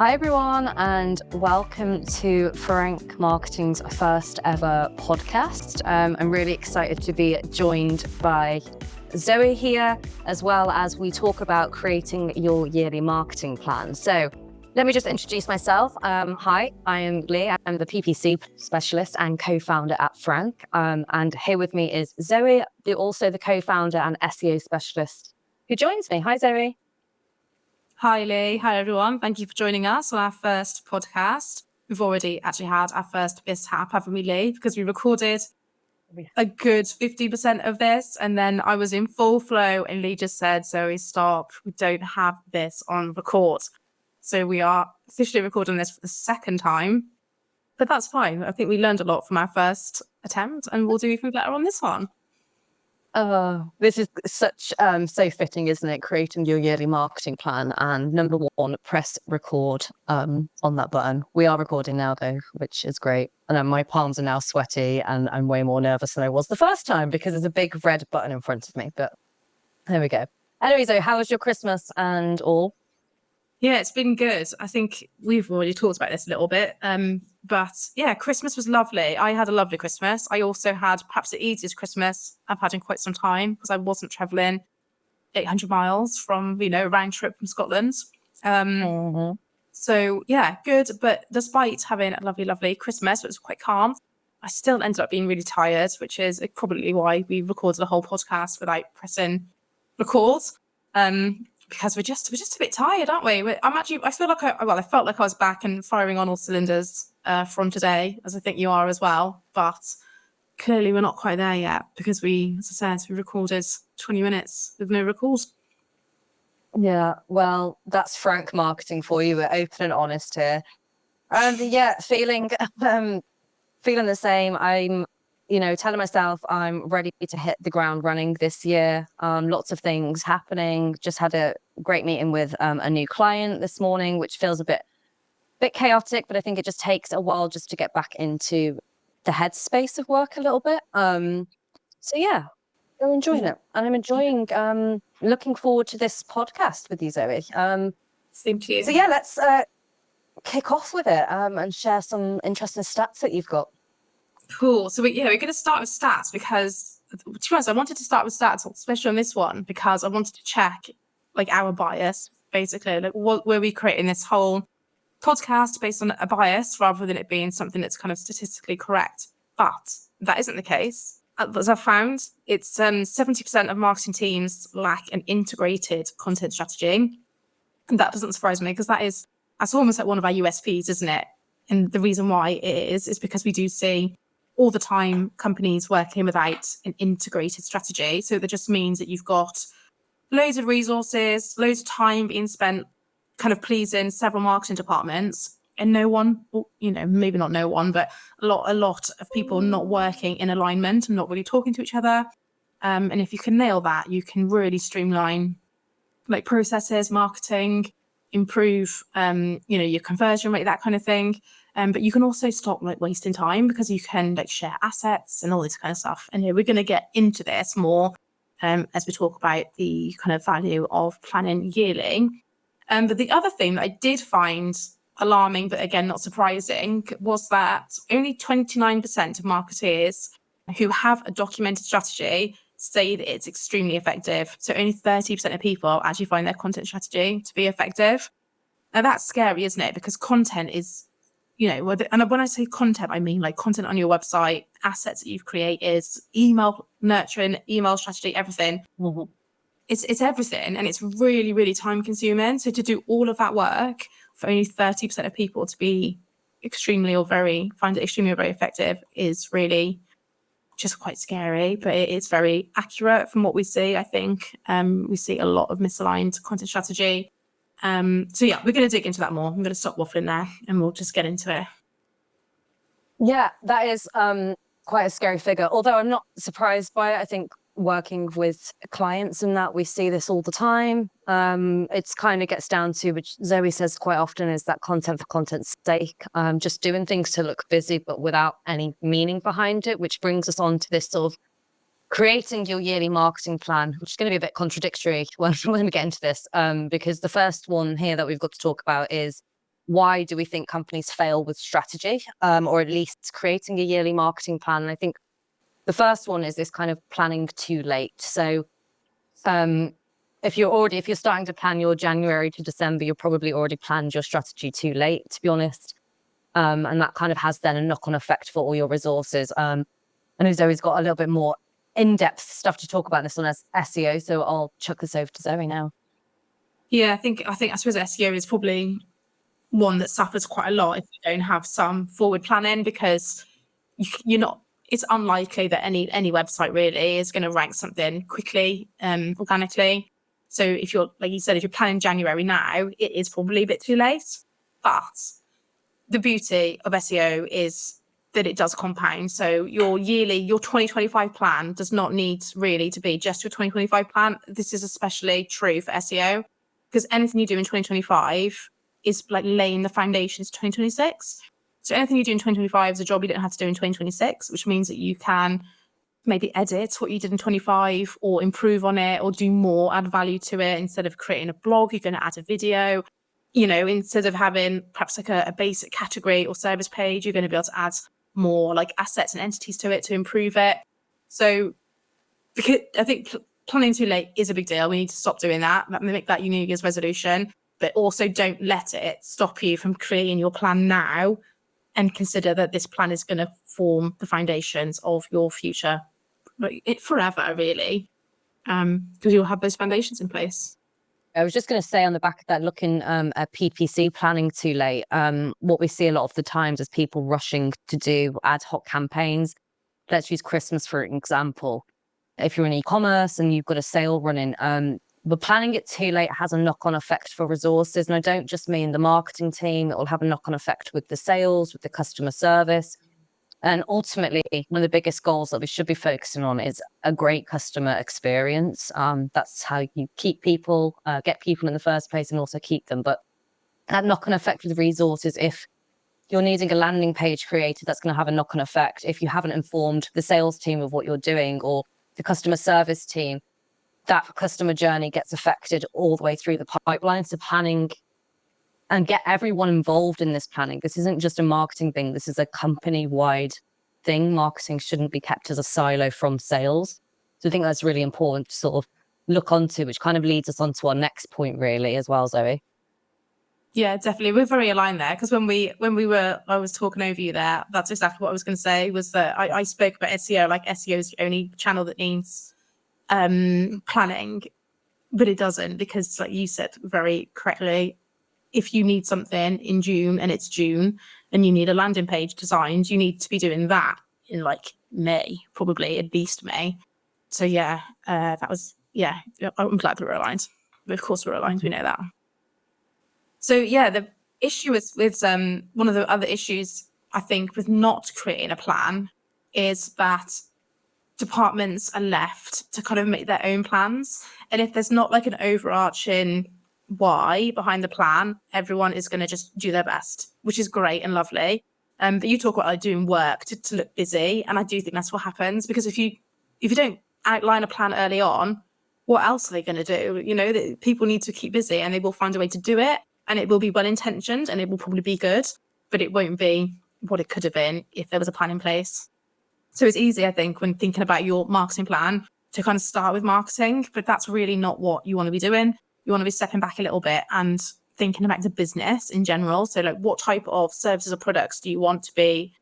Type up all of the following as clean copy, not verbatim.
Hi everyone, and welcome to Forank Marketing's first ever podcast. I'm really excited to be joined by Zoe here, as well as we talk about creating your yearly marketing plan. So let me just introduce myself. Hi, I am Leigh. I'm the PPC specialist and co-founder at Forank. And here with me is Zoe, also the co-founder and SEO specialist who joins me. Hi, Zoe. Hi, Leigh. Hi, everyone. Thank you for joining us on our first podcast. We've already actually had our first mishap, haven't we, Leigh? Because we recorded a good 50% of this, and then I was in full flow, and Leigh just said, Zoe, stop. We don't have this on record. So we are officially recording this for the second time, but that's fine. I think we learned a lot from our first attempt, and we'll do even better on this one. This is such so fitting, isn't it? Creating your yearly marketing plan, and number one, press record on that button. We are recording now though, which is great. And my palms are now sweaty, and I'm way more nervous than I was the first time because there's a big red button in front of me. But there we go. Anyway, so how was your Christmas and all? Yeah, it's been good. I think we've already talked about this a little bit. But yeah, Christmas was lovely. I had a lovely Christmas. I also had perhaps the easiest Christmas I've had in quite some time because I wasn't traveling 800 miles from, a round trip from Scotland. So yeah, good. But despite having a lovely, lovely Christmas, it was quite calm. I still ended up being really tired, which is probably why we recorded a whole podcast without pressing record. Because we're just a bit tired, aren't we? I felt like I was back and firing on all cylinders from today, as I think you are as well. But clearly we're not quite there yet because we recorded 20 minutes with no record. Yeah, well, that's Frank marketing for you. We're open and honest here. Yeah, feeling the same. I'm telling myself I'm ready to hit the ground running this year. Lots of things happening. Just had a great meeting with a new client this morning, which feels a bit chaotic, but I think it just takes a while just to get back into the headspace of work a little bit. So yeah, I'm enjoying it, and I'm enjoying looking forward to this podcast with you, Zoe. Same to you. So yeah, let's kick off with it and share some interesting stats that you've got. Cool. So we're going to start with stats because, to be honest, I wanted to start with stats, especially on this one, because I wanted to check our bias, basically, were we creating this whole podcast based on a bias rather than it being something that's kind of statistically correct. But that isn't the case. As I've found, it's 70% of marketing teams lack an integrated content strategy. And that doesn't surprise me because that's almost like one of our USPs, isn't it? And the reason why it is because we do see all the time companies working without an integrated strategy. So that just means that you've got loads of resources, loads of time being spent kind of pleasing several marketing departments, and no one, maybe not no one, but a lot of people not working in alignment and not really talking to each other. And if you can nail that, you can really streamline processes, marketing, improve, your conversion rate, that kind of thing. But you can also stop wasting time because you can share assets and all this kind of stuff. And we're going to get into this more as we talk about the kind of value of planning yearly. But the other thing that I did find alarming, but again, not surprising, was that only 29% of marketeers who have a documented strategy say that it's extremely effective. So only 30% of people actually find their content strategy to be effective. Now that's scary, isn't it? Because content is, and when I say content, I mean content on your website, assets that you've created, email nurturing, email strategy, everything. Mm-hmm. It's everything, and it's really, really time consuming. So to do all of that work for only 30% of people to be find it extremely or very effective is really just quite scary, but it is very accurate from what we see. I think we see a lot of misaligned content strategy. So yeah, we're going to dig into that more. I'm going to stop waffling there and we'll just get into it. Yeah, that is quite a scary figure, although I'm not surprised by it. I think working with clients and that we see this all the time. It's kind of gets down to, which Zoe says quite often, is that content for content's sake, just doing things to look busy but without any meaning behind it, which brings us on to this sort of creating your yearly marketing plan, which is going to be a bit contradictory when we get into this, because the first one here that we've got to talk about is why do we think companies fail with strategy, or at least creating a yearly marketing plan? And I think the first one is this kind of planning too late. So if you're starting to plan your January to December, you're probably already planned your strategy too late, to be honest. And that kind of has then a knock-on effect for all your resources. I know Zoe's got a little bit more in-depth stuff to talk about this on SEO, so I'll chuck this over to Zoe now. Yeah, I suppose SEO is probably one that suffers quite a lot if you don't have some forward planning, because it's unlikely that any website really is going to rank something quickly, organically. So if you're, like you said, if you're planning January now, it is probably a bit too late. But the beauty of SEO is that it does compound. So your 2025 plan does not need really to be just your 2025 plan. This is especially true for SEO, because anything you do in 2025 is like laying the foundations to 2026. So anything you do in 2025 is a job you don't have to do in 2026, which means that you can maybe edit what you did in 25 or improve on it or do more, add value to it. Instead of creating a blog, you're going to add a video. Instead of having perhaps like a basic category or service page, you're going to be able to add more like assets and entities to it to improve it. So because I think planning too late is a big deal. We need to stop doing that. Make that your New Year's resolution, but also don't let it stop you from creating your plan now, and consider that this plan is going to form the foundations of your future, forever, really, because you'll have those foundations in place. I was just going to say on the back of that, looking at PPC planning too late, what we see a lot of the times is people rushing to do ad hoc campaigns. Let's use Christmas for an example. If you're in e-commerce and you've got a sale running, but planning it too late has a knock-on effect for resources. And I don't just mean the marketing team, it will have a knock-on effect with the sales, with the customer service. And ultimately, one of the biggest goals that we should be focusing on is a great customer experience. That's how you keep people, get people in the first place, and also keep them. But that knock-on effect with resources, if you're needing a landing page created, that's going to have a knock-on effect. If you haven't informed the sales team of what you're doing, or the customer service team, that customer journey gets affected all the way through the pipeline. So planning and get everyone involved in this planning. This isn't just a marketing thing. This is a company-wide thing. Marketing shouldn't be kept as a silo from sales. So I think that's really important to sort of look onto, which kind of leads us on to our next point really as well, Zoe. Yeah, definitely. We're very aligned there, because I was talking over you there, that's exactly what I was going to say, was that I spoke about SEO, like SEO is the only channel that needs planning, but it doesn't, because like you said very correctly, if you need something in June and it's June and you need a landing page designed, you need to be doing that in like May, probably at least May. So I'm glad that we're aligned. Of course we're aligned, we know that. So yeah, the issue is with one of the other issues I think with not creating a plan is that departments are left to kind of make their own plans. And if there's not like an overarching why behind the plan, everyone is going to just do their best, which is great and lovely. But you talk about like doing work to look busy, and I do think that's what happens, because if you don't outline a plan early on, what else are they going to do? People need to keep busy, and they will find a way to do it, and it will be well intentioned, and it will probably be good, but it won't be what it could have been if there was a plan in place. So it's easy, I think, when thinking about your marketing plan, to kind of start with marketing, but that's really not what you want to be doing. You want to be stepping back a little bit and thinking about the business in general. So like, what type of services or products do you want to be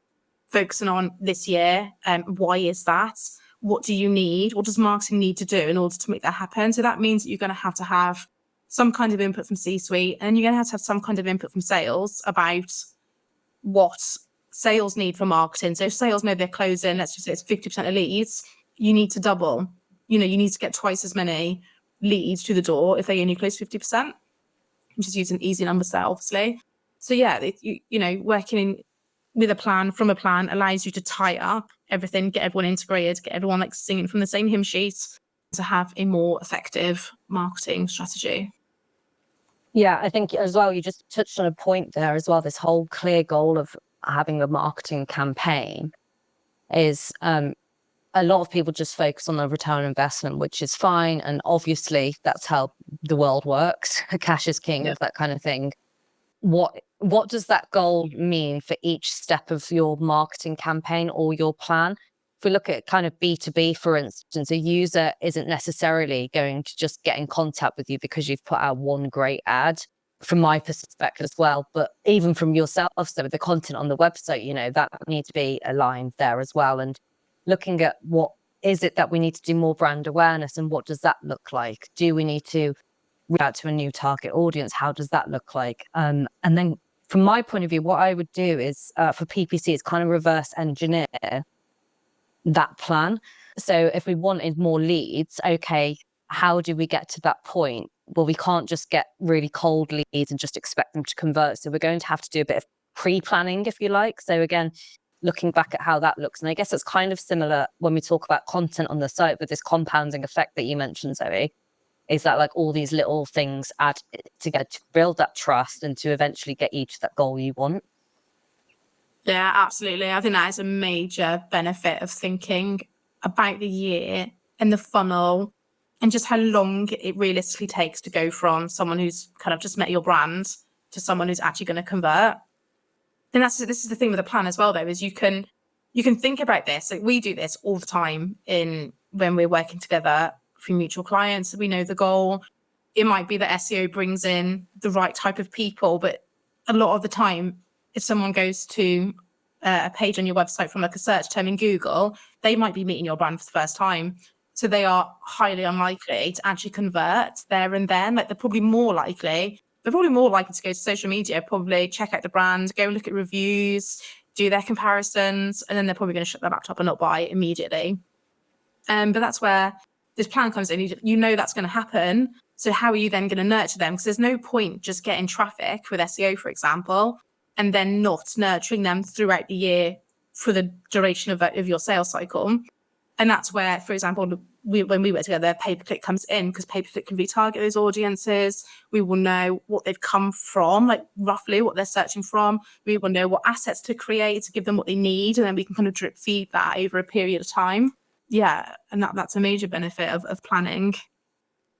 focusing on this year? Why is that? What do you need? What does marketing need to do in order to make that happen? So that means that you're going to have some kind of input from C-suite, and you're going to have some kind of input from sales about what sales need for marketing. So if sales know they're closing, let's just say it's 50% of leads, you need to double. You need to get twice as many leads to the door if they only close 50%. I'm just using easy numbers there, obviously. So working with a plan from a plan allows you to tie up everything, get everyone integrated, get everyone like singing from the same hymn sheet, to have a more effective marketing strategy. Yeah, I think as well, you just touched on a point there as well. This whole clear goal of having a marketing campaign is a lot of people just focus on the return on investment, which is fine. And obviously that's how the world works. Cash is king, that kind of thing. What what does that goal mean for each step of your marketing campaign or your plan? If we look at kind of B2B, for instance, a user isn't necessarily going to just get in contact with you because you've put out one great ad, from my perspective as well. But even from yourself, so with the content on the website, you know, that needs to be aligned there as well. And looking at what is it that we need to do more brand awareness, and what does that look like? Do we need to reach out to a new target audience? How does that look like? And then from my point of view, what I would do is for PPC, is kind of reverse engineer that plan. So if we wanted more leads, okay, how do we get to that point? Well, we can't just get really cold leads and just expect them to convert. So we're going to have to do a bit of pre-planning, if you like. So again, looking back at how that looks. And I guess it's kind of similar when we talk about content on the site with this compounding effect that you mentioned, Zoe, is that like all these little things add together to build that trust and to eventually get you to that goal you want. Yeah, absolutely. I think that is a major benefit of thinking about the year and the funnel and just how long it realistically takes to go from someone who's kind of just met your brand to someone who's actually going to convert. And this is the thing with the plan as well, though, is you can think about this. Like we do this all the time when we're working together for mutual clients. We know the goal. It might be that SEO brings in the right type of people, but a lot of the time, if someone goes to a page on your website from like a search term in Google, they might be meeting your brand for the first time. So they are highly unlikely to actually convert there and then. Like they're probably more likely to go to social media, probably check out the brand, go look at reviews, do their comparisons, and then they're probably going to shut their laptop and not buy immediately. But that's where this plan comes in. You know that's going to happen. So how are you then going to nurture them? Because there's no point just getting traffic with SEO, for example, and then not nurturing them throughout the year for the duration of your sales cycle. And that's where, for example, when we work together, pay-per-click comes in, because pay-per-click can retarget those audiences. We will know what they've come from, like roughly what they're searching from. We will know what assets to create to give them what they need. And then we can kind of drip feed that over a period of time. Yeah. And that's a major benefit of planning.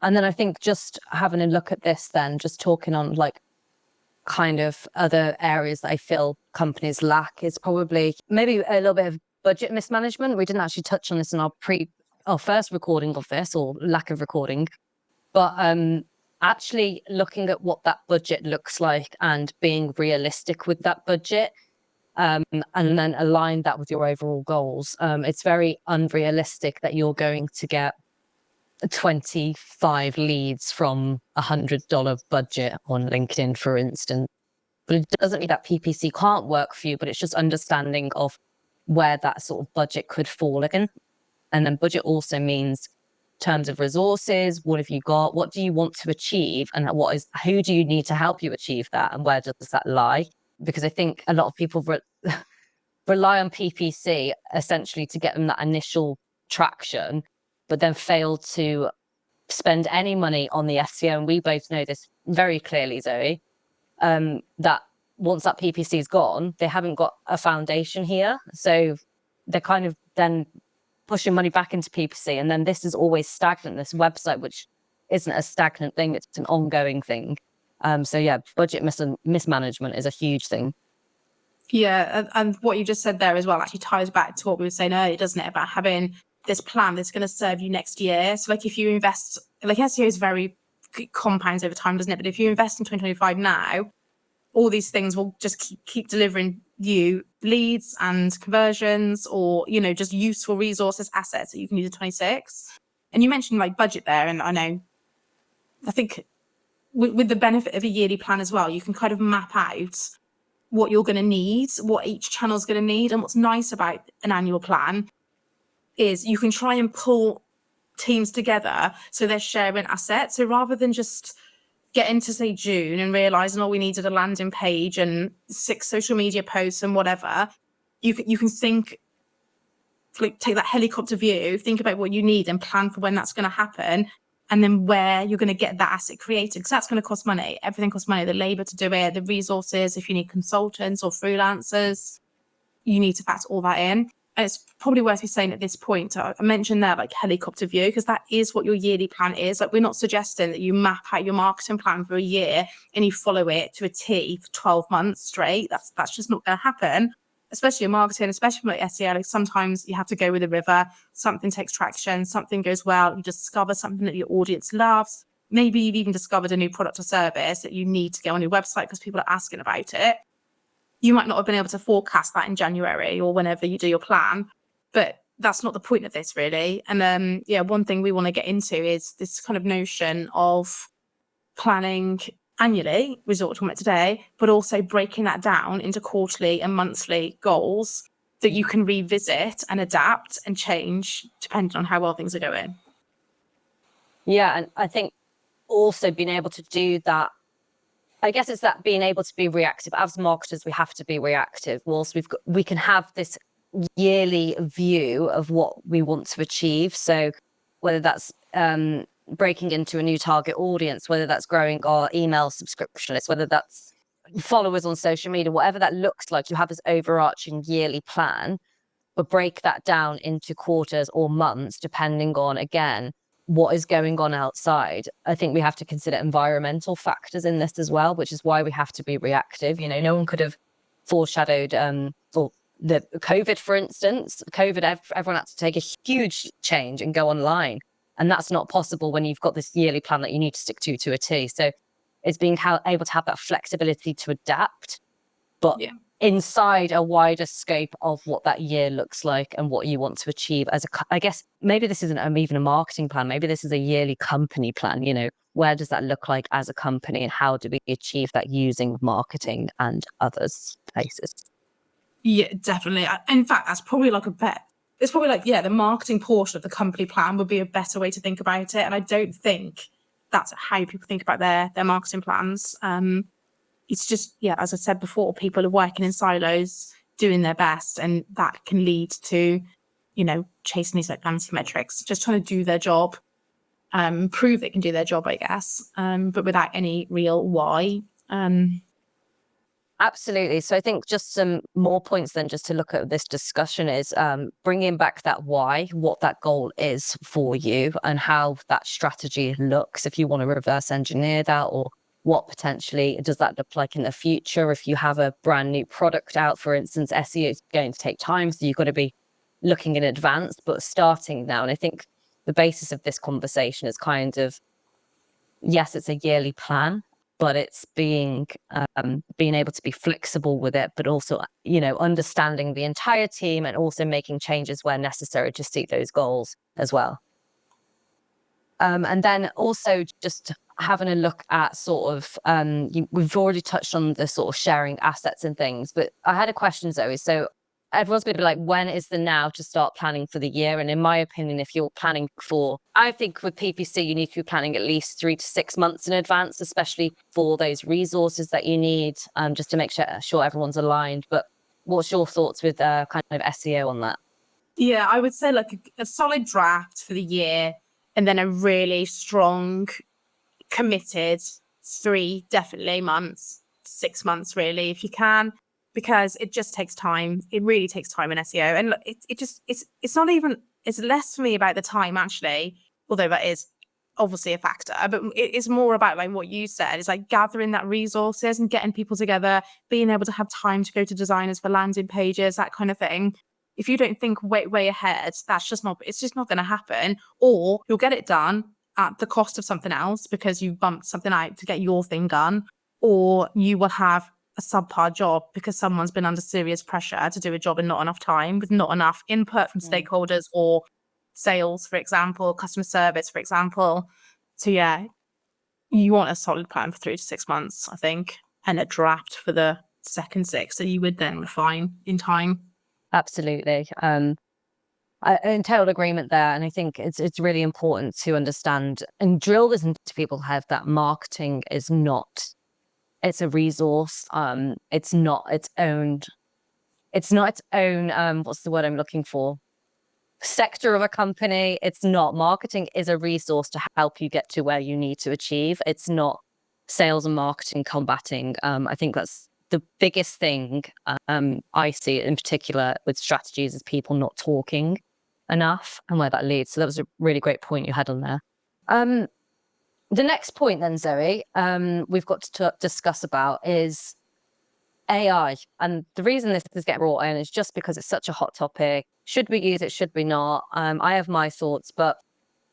And then I think just having a look at this, then just talking on like kind of other areas that I feel companies lack is probably maybe a little bit of budget mismanagement. We didn't actually touch on this in our first recording of this, or lack of recording, but actually looking at what that budget looks like and being realistic with that budget, and then align that with your overall goals. It's very unrealistic that you're going to get 25 leads from $100 budget on LinkedIn, for instance. But it doesn't mean that PPC can't work for you, but it's just understanding of where that sort of budget could fall in. And then budget also means terms of resources. What have you got? What do you want to achieve? And who do you need to help you achieve that? And where does that lie? Because I think a lot of people rely on PPC essentially to get them that initial traction, but then fail to spend any money on the SEO. And we both know this very clearly, Zoe, that once that PPC is gone, they haven't got a foundation here. So they're kind of then pushing money back into PPC. And then this is always stagnant, this website, which isn't a stagnant thing, it's an ongoing thing. So yeah, budget mismanagement is a huge thing. Yeah, and what you just said there as well actually ties back to what we were saying earlier, doesn't it? About having this plan that's going to serve you next year. So like if you invest, like SEO is very compounds over time, doesn't it? But if you invest in 2025 now, all these things will just keep delivering you leads and conversions, or, you know, just useful resources, assets that you can use in 26. And you mentioned like budget there. And I think with the benefit of a yearly plan as well, you can kind of map out what you're going to need, what each channel is going to need. And what's nice about an annual plan is you can try and pull teams together so they're sharing assets. So rather than just get into, say, June and realizing, we needed a landing page and 6 social media posts and whatever, you can think, like, take that helicopter view, think about what you need and plan for when that's going to happen, and then where you're going to get that asset created, because that's going to cost money. Everything costs money. The labor to do it, the resources, if you need consultants or freelancers, you need to factor all that in. And it's probably worth me saying at this point, I mentioned there like helicopter view, because that is what your yearly plan is. Like, we're not suggesting that you map out your marketing plan for a year and you follow it to a T for 12 months straight. That's just not going to happen, especially in marketing, especially like SEO. Like, sometimes you have to go with the river. Something takes traction, something goes well, you discover something that your audience loves. Maybe you've even discovered a new product or service that you need to get on your website because people are asking about it. You might not have been able to forecast that in January or whenever you do your plan, but that's not the point of this, really. And one thing we want to get into is this kind of notion of planning annually, we're talking about today, but also breaking that down into quarterly and monthly goals that you can revisit and adapt and change depending on how well things are going. Yeah, and I think also being able to do that, I guess it's that being able to be reactive. As marketers, we have to be reactive. Whilst we can have this yearly view of what we want to achieve. So whether that's breaking into a new target audience, whether that's growing our email subscription list, whether that's followers on social media, whatever that looks like, you have this overarching yearly plan, but break that down into quarters or months, depending on, again, what is going on outside. I think we have to consider environmental factors in this as well, which is why we have to be reactive. No one could have foreshadowed or the COVID, for instance. COVID, everyone had to take a huge change and go online. And that's not possible when you've got this yearly plan that you need to stick to a T. So it's being able to have that flexibility to adapt, but inside a wider scope of what that year looks like and what you want to achieve I guess maybe this isn't even a marketing plan. Maybe this is a yearly company plan. Where does that look like as a company, and how do we achieve that using marketing and others places? Yeah, definitely. In fact, that's probably like a bet. It's probably like, the marketing portion of the company plan would be a better way to think about it. And I don't think that's how people think about their marketing plans. It's just, as I said before, people are working in silos, doing their best, and that can lead to, chasing these like fancy metrics, just trying to do their job, prove they can do their job, I guess, but without any real why. Absolutely. So I think just some more points then just to look at this discussion is bringing back that why, what that goal is for you and how that strategy looks, if you want to reverse engineer that, or what potentially does that look like in the future. If you have a brand new product out, for instance, SEO is going to take time, so you've got to be looking in advance, but starting now. And I think the basis of this conversation is kind of, yes, it's a yearly plan, but it's being able to be flexible with it, but also, understanding the entire team and also making changes where necessary to see those goals as well. And then also just having a look at sort of, we've already touched on the sort of sharing assets and things, but I had a question, Zoe. So everyone's going to be like, when is the now to start planning for the year? And in my opinion, if you're planning I think with PPC, you need to be planning at least 3 to 6 months in advance, especially for those resources that you need, just to make sure everyone's aligned. But what's your thoughts with kind of SEO on that? Yeah, I would say like a solid draft for the year, and then a really strong, committed 3 definitely months, 6 months really, if you can, because it just takes time. It really takes time in SEO. And look, it's not even, it's less for me about the time actually, although that is obviously a factor, but it's more about like what you said. It's like gathering that resources and getting people together, being able to have time to go to designers for landing pages, that kind of thing. If you don't think way ahead, it's just not going to happen. Or you'll get it done at the cost of something else because you bumped something out to get your thing done, or you will have a subpar job because someone's been under serious pressure to do a job in not enough time, with not enough input from stakeholders or sales, for example, customer service, for example. So you want a solid plan for 3 to 6 months, I think, and a draft for the second 6 that you would then refine in time. Absolutely. I'm in total agreement there. And I think it's really important to understand and drill this into people's head that marketing is not, it's a resource. It's not its own, what's the word I'm looking for? Sector of a company. It's not. Marketing is a resource to help you get to where you need to achieve. It's not sales and marketing combating. I think that's the biggest thing I see in particular with strategies is people not talking enough and where that leads. So that was a really great point you had on there. The next point then, Zoe, we've got to discuss about is AI. And the reason this is getting brought in is just because it's such a hot topic. Should we use it? Should we not? I have my thoughts, but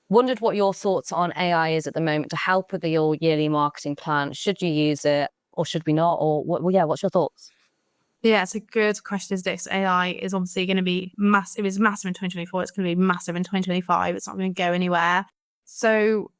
wondered what your thoughts on AI is at the moment to help with your yearly marketing plan. Should you use it or should we not? Or what's your thoughts? Yeah, it's a good question, is this. AI is obviously going to be massive. It was massive in 2024. It's going to be massive in 2025. It's not going to go anywhere. So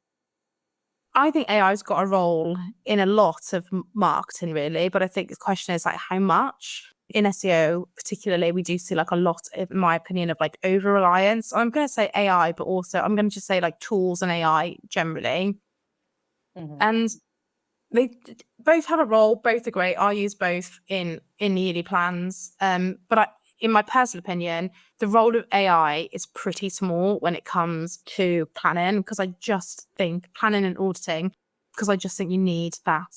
I think AI's got a role in a lot of marketing, really. But I think the question is like how much. In SEO, particularly, we do see like a lot, in my opinion, of like over reliance. I'm going to say AI, but also I'm going to just say like tools and AI generally. And they both have a role, both are great. I use both in yearly plans. But in my personal opinion, the role of AI is pretty small when it comes to planning, because I just think planning and auditing, because I just think you need that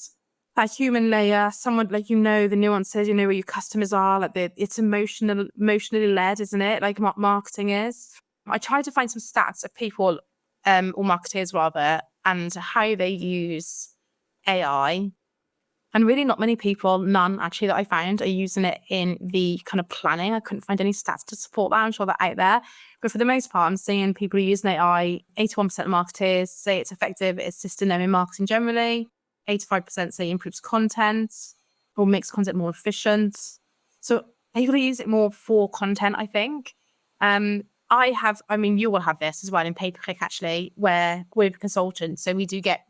human layer, someone like, the nuances, where your customers are, like it's emotionally led, isn't it? Like marketing is. I tried to find some stats of people, or marketers rather, and how they use AI. And really not many people, none actually that I found, are using it in the kind of planning. I couldn't find any stats to support that. I'm sure they're out there. But for the most part, I'm seeing people using AI. 81% of marketers say it's effective at assisting them in marketing generally. 85% say it improves content or makes content more efficient. So people use it more for content, I think. You will have this as well in pay-per-click, actually, where we're consultants. So we do get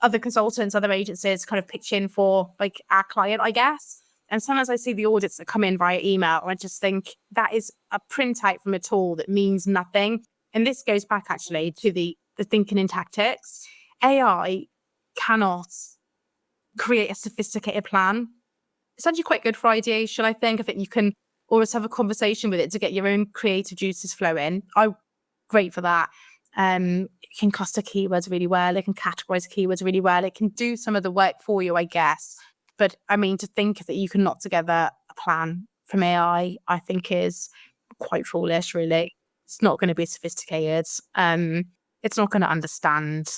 other consultants, other agencies kind of pitch in for like our client, I guess. And sometimes I see the audits that come in via email, and I just think that is a printout from a tool that means nothing. And this goes back actually to the thinking in tactics. AI cannot create a sophisticated plan. It's actually quite good for ideation, I think. I think you can always have a conversation with it to get your own creative juices flowing. I'm great for that. It can cluster keywords really well. It can categorize keywords really well. It can do some of the work for you, I guess. But I mean, to think that you can knock together a plan from AI, I think is quite foolish, really. It's not going to be sophisticated. It's not going to understand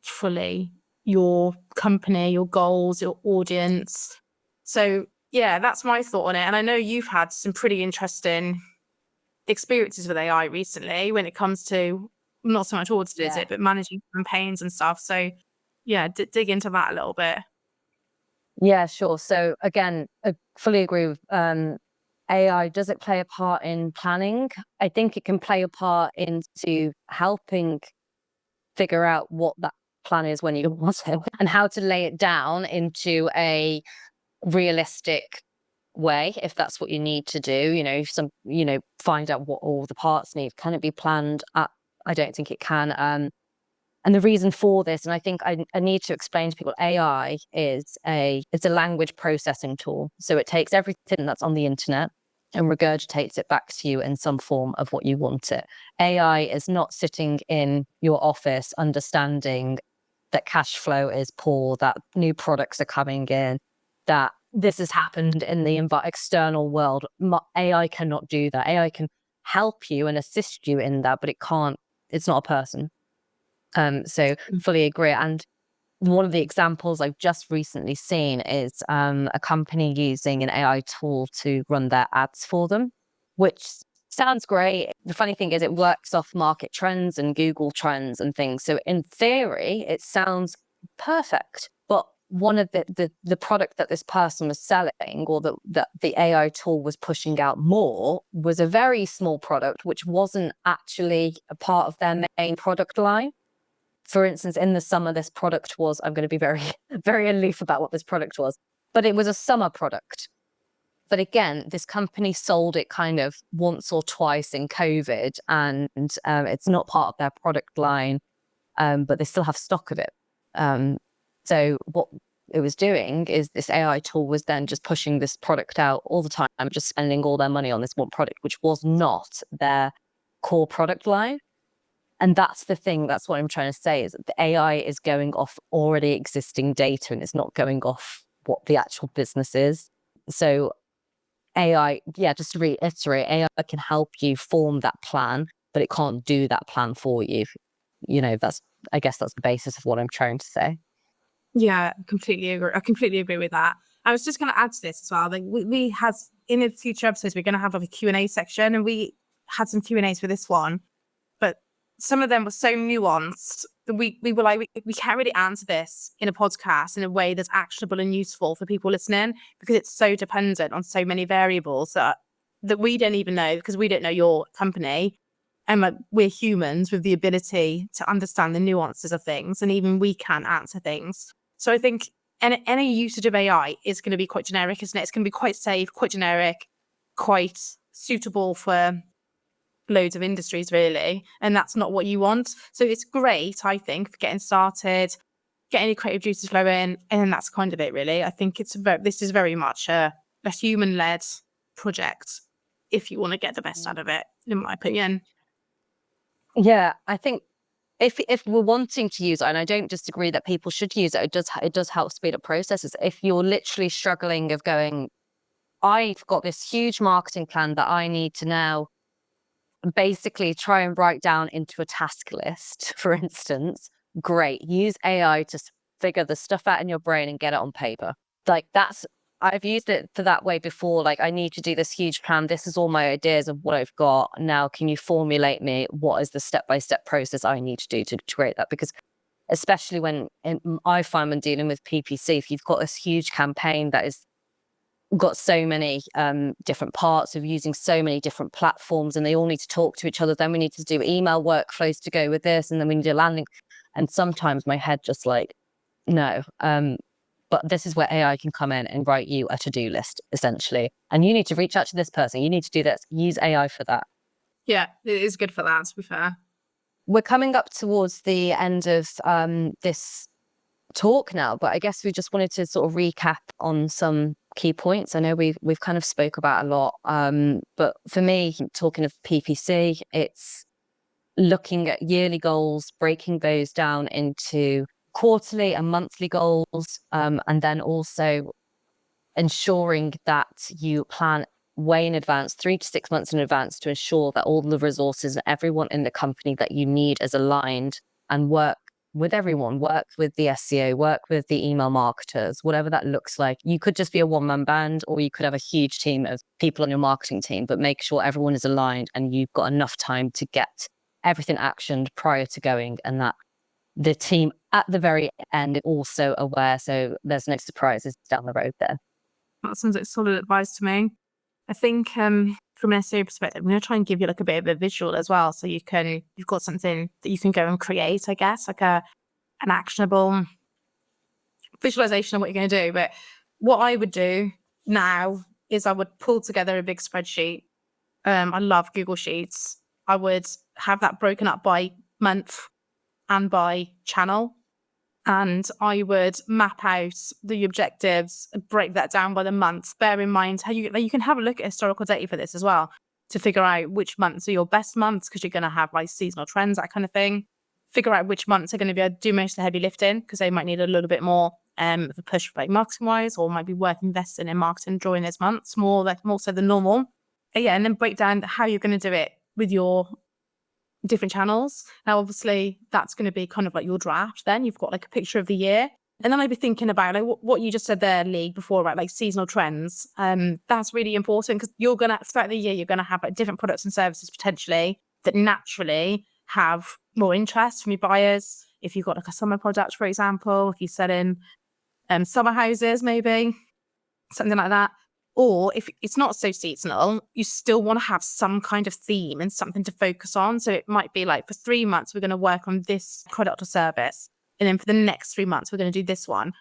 fully your company, your goals, your audience. So yeah, that's my thought on it. And I know you've had some pretty interesting experiences with AI recently when it comes to not so much audit, is it, but managing campaigns and stuff. So yeah, dig into that a little bit. Yeah, sure. So again, I fully agree with AI. Does it play a part in planning? I think it can play a part into helping figure out what that plan is when you want it and how to lay it down into a realistic way, if that's what you need to do. Find out what all the parts need. Can it be planned? I don't think it can. And the reason for this, and I think I need to explain to people, AI it's a language processing tool. So it takes everything that's on the internet and regurgitates it back to you in some form of what you want it. AI is not sitting in your office understanding that cash flow is poor, that new products are coming in, that this has happened in the external world. AI cannot do that. AI can help you and assist you in that, but it's not a person. So fully agree. And one of the examples I've just recently seen is a company using an AI tool to run their ads for them, which sounds great. The funny thing is it works off market trends and Google trends and things. So in theory, it sounds perfect. But one of the product that this person was selling, or that the AI tool was pushing out more, was a very small product, which wasn't actually a part of their main product line. For instance, in the summer, this product was, I'm going to be very, very aloof about what this product was, but it was a summer product. But again, this company sold it kind of once or twice in COVID, and it's not part of their product line, but they still have stock of it. So what it was doing is this AI tool was then just pushing this product out all the time, just spending all their money on this one product, which was not their core product line. And that's the thing, that's what I'm trying to say, is that the AI is going off already existing data and it's not going off what the actual business is. So AI, just to reiterate, AI can help you form that plan, but it can't do that plan for you. I guess that's the basis of what I'm trying to say. Yeah, I completely agree. I completely agree with that. I was just going to add to this as well. Like we had in the future episodes, we're going to have like a Q&A section, and we had some Q&As for this one, but some of them were so nuanced that we were like, we can't really answer this in a podcast in a way that's actionable and useful for people listening, because it's so dependent on so many variables that we don't even know, because we don't know your company. And like, we're humans with the ability to understand the nuances of things, and even we can't answer things. So I think any usage of AI is going to be quite generic, isn't it? It's going to be quite safe, quite generic, quite suitable for loads of industries, really. And that's not what you want. So it's great, I think, for getting started, getting your creative juices flowing. And then that's kind of it, really. I think this is very much a human-led project, if you want to get the best out of it, in my opinion. Yeah, I think if we're wanting to use it, and I don't disagree that people should use it, it does help speed up processes. If you're literally struggling of going, I've got this huge marketing plan that I need to now basically try and write down into a task list, for instance, great. Use AI to figure the stuff out in your brain and get it on paper. Like I've used it for that way before. Like, I need to do this huge plan. This is all my ideas of what I've got. Now, can you formulate me what is the step-by-step process I need to do to create that? Because especially I find when dealing with PPC, if you've got this huge campaign that is got so many different parts of using so many different platforms, and they all need to talk to each other, then we need to do email workflows to go with this, and then we need a landing. And sometimes my head just like, no. But this is where AI can come in and write you a to-do list, essentially. And you need to reach out to this person. You need to do this. Use AI for that. Yeah, it is good for that, to be fair. We're coming up towards the end of this talk now, but I guess we just wanted to sort of recap on some key points. I know we've kind of spoke about a lot, but for me, talking of PPC, it's looking at yearly goals, breaking those down into quarterly and monthly goals, and then also ensuring that you plan way in advance, 3 to 6 months in advance, to ensure that all the resources and everyone in the company that you need is aligned, and work with everyone, work with the SEO, work with the email marketers, whatever that looks like. You could just be a one-man band, or you could have a huge team of people on your marketing team, but make sure everyone is aligned and you've got enough time to get everything actioned prior to going, and that the team at the very end is also aware, so there's no surprises down the road there. That sounds like solid advice to me. I think from an SEO perspective, I'm going to try and give you like a bit of a visual as well, so you've got something that you can go and create, I guess, like an actionable visualization of what you're going to do. But what I would do now is I would pull together a big spreadsheet. I love Google Sheets. I would have that broken up by month and by channel. And I would map out the objectives, break that down by the months. Bear in mind how you can have a look at historical data for this as well, to figure out which months are your best months, because you're going to have like seasonal trends, that kind of thing. Figure out which months are going to be able to do most of the heavy lifting, because they might need a little bit more of a push, like marketing wise, or might be worth investing in marketing during those months more so than normal. And then break down how you're going to do it with your different channels. Now, obviously, that's going to be kind of like your draft. Then you've got like a picture of the year. And then I'd be thinking about like what you just said there, Leigh, before, about like seasonal trends. That's really important, because you're going to, throughout the year, you're going to have like different products and services potentially that naturally have more interest from your buyers. If you've got like a summer product, for example, if you're selling summer houses, maybe something like that. Or if it's not so seasonal, you still want to have some kind of theme and something to focus on. So it might be like, for 3 months, we're going to work on this product or service. And then for the next 3 months, we're going to do this one.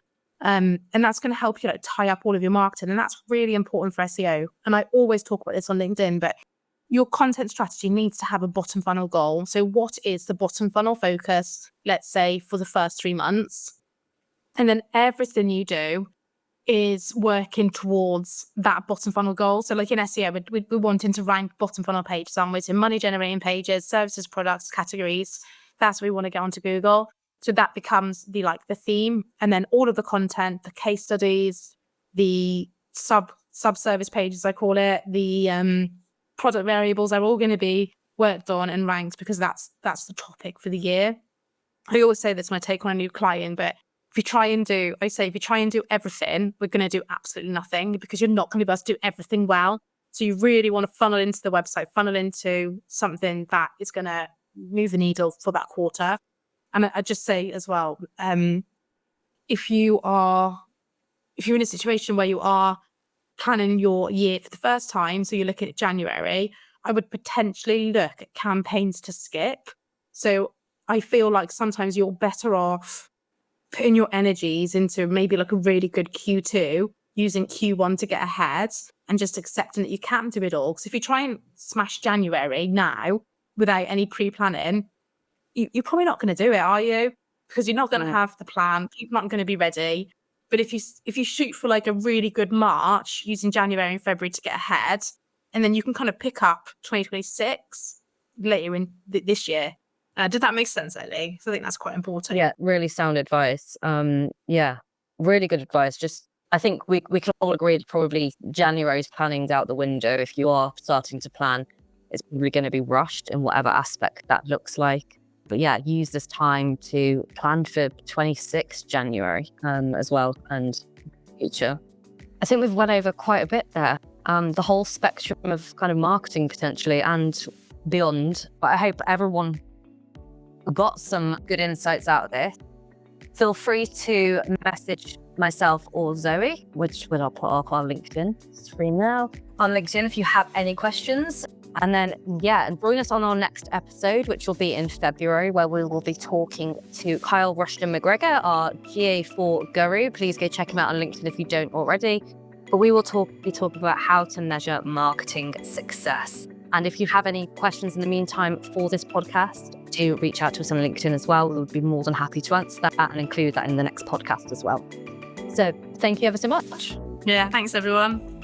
And that's going to help you like tie up all of your marketing. And that's really important for SEO. And I always talk about this on LinkedIn, but your content strategy needs to have a bottom funnel goal. So what is the bottom funnel focus, let's say, for the first 3 months? And then everything you do is working towards that bottom funnel goal. So like in SEO, we're wanting to rank bottom funnel pages, aren't we? So money generating pages, services, products, categories. That's where we want to get onto Google. So that becomes the theme. And then all of the content, the case studies, the sub-service pages, I call it, the product variables are all going to be worked on and ranked because that's the topic for the year. I always say this when I take on a new client, but if you try and do everything, we're going to do absolutely nothing because you're not going to be able to do everything well. So you really want to funnel into the website, funnel into something that is going to move the needle for that quarter. And I just say as well, if you're in a situation where you are planning your year for the first time, so you're looking at January, I would potentially look at campaigns to skip. So I feel like sometimes you're better off putting your energies into maybe like a really good Q2, using Q1 to get ahead and just accepting that you can't do it all. Because if you try and smash January now without any pre-planning, you're probably not going to do it, are you? Because you're not going to have the plan. People aren't going to be ready. But if you shoot for like a really good March using January and February to get ahead, and then you can kind of pick up 2026 later in this year. Did that make sense, Ellie? So I think that's quite important. Yeah, really sound advice. Yeah, really good advice. Just, I think we can all agree that probably January's planning's out the window. If you are starting to plan, it's probably going to be rushed in whatever aspect that looks like. But yeah, use this time to plan for 26 January as well and future. I think we've went over quite a bit there. The whole spectrum of kind of marketing potentially and beyond. But I hope everyone got some good insights out of this. Feel free to message myself or Zoe, which I'll put up on LinkedIn screen now. On LinkedIn if you have any questions. And then, and join us on our next episode, which will be in February, where we will be talking to Kyle Rushton McGregor, our GA4 guru. Please go check him out on LinkedIn if you don't already. But we will be talking about how to measure marketing success. And if you have any questions in the meantime for this podcast, do reach out to us on LinkedIn as well. We would be more than happy to answer that and include that in the next podcast as well. So thank you ever so much. Yeah, thanks everyone.